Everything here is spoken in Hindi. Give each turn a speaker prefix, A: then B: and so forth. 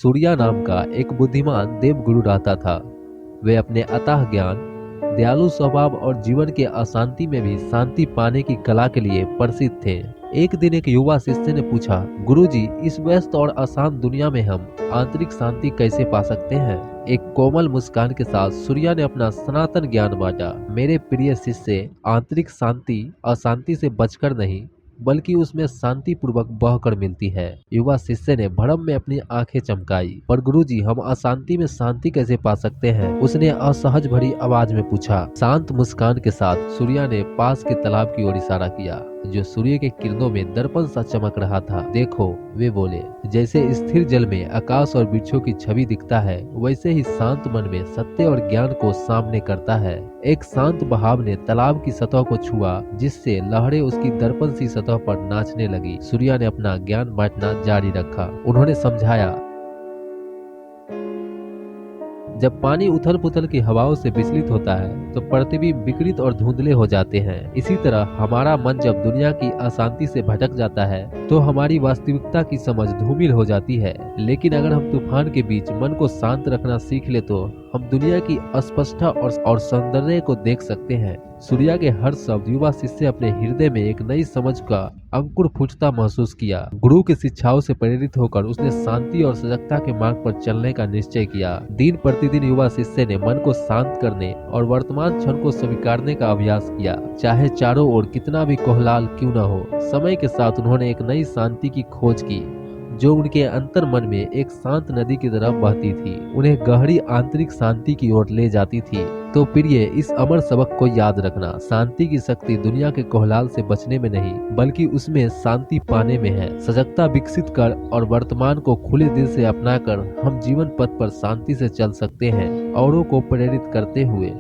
A: सूर्या नाम का एक बुद्धिमान देवगुरु रहता था। वे अपने अथाह ज्ञान, दयालु स्वभाव और जीवन के अशांति में भी शांति पाने की कला के लिए प्रसिद्ध थे। एक दिन एक युवा शिष्य ने पूछा, गुरुजी, इस व्यस्त और अशांत दुनिया में हम आंतरिक शांति कैसे पा सकते हैं? एक कोमल मुस्कान के साथ सूर्या ने अपना सनातन ज्ञान बांटा। मेरे प्रिय शिष्य, आंतरिक शांति अशांति से बचकर नहीं बल्कि उसमें शांति पूर्वक बहकर मिलती है। युवा शिष्य ने भ्रम में अपनी आंखें चमकाई। पर गुरुजी, हम अशांति में शांति कैसे पा सकते हैं? उसने असहज भरी आवाज में पूछा। शांत मुस्कान के साथ सूर्या ने पास के तालाब की ओर इशारा किया, जो सूर्य के किरणों में दर्पण सा चमक रहा था। देखो, वे बोले, जैसे स्थिर जल में आकाश और वृक्षों की छवि दिखता है, वैसे ही शांत मन में सत्य और ज्ञान को सामने करता है। एक शांत बहाव ने तालाब की सतह को छुआ, जिससे लहरें उसकी दर्पण सी सतह पर नाचने लगी। सूर्या ने अपना ज्ञान बांटना जारी रखा। उन्होंने समझाया, जब पानी उथल पुथल की हवाओं से विचलित होता है तो प्रतिबिंब विकृत और धुंधले हो जाते हैं। इसी तरह हमारा मन जब दुनिया की अशांति से भटक जाता है तो हमारी वास्तविकता की समझ धूमिल हो जाती है। लेकिन अगर हम तूफान के बीच मन को शांत रखना सीख ले तो हम दुनिया की अस्पष्टता और सौंदर्य को देख सकते हैं। सूर्या के हर शब्द युवा शिष्य अपने हृदय में एक नई समझ का अंकुर फूटता महसूस किया। गुरु की शिक्षाओं से प्रेरित होकर उसने शांति और सजगता के मार्ग पर चलने का निश्चय किया। दिन प्रतिदिन युवा शिष्य ने मन को शांत करने और वर्तमान क्षण को स्वीकारने का अभ्यास किया, चाहे चारों ओर कितना भी कोहलाल क्यों न हो। समय के साथ उन्होंने एक नई शांति की खोज की, जो उनके अंतर मन में एक शांत नदी की तरह बहती थी, उन्हें गहरी आंतरिक शांति की ओर ले जाती थी। तो प्रिय, इस अमर सबक को याद रखना, शांति की शक्ति दुनिया के कोहलाल से बचने में नहीं बल्कि उसमें शांति पाने में है। सजगता विकसित कर और वर्तमान को खुले दिल से अपनाकर हम जीवन पथ पर शांति से चल सकते हैं, औरों को प्रेरित करते हुए।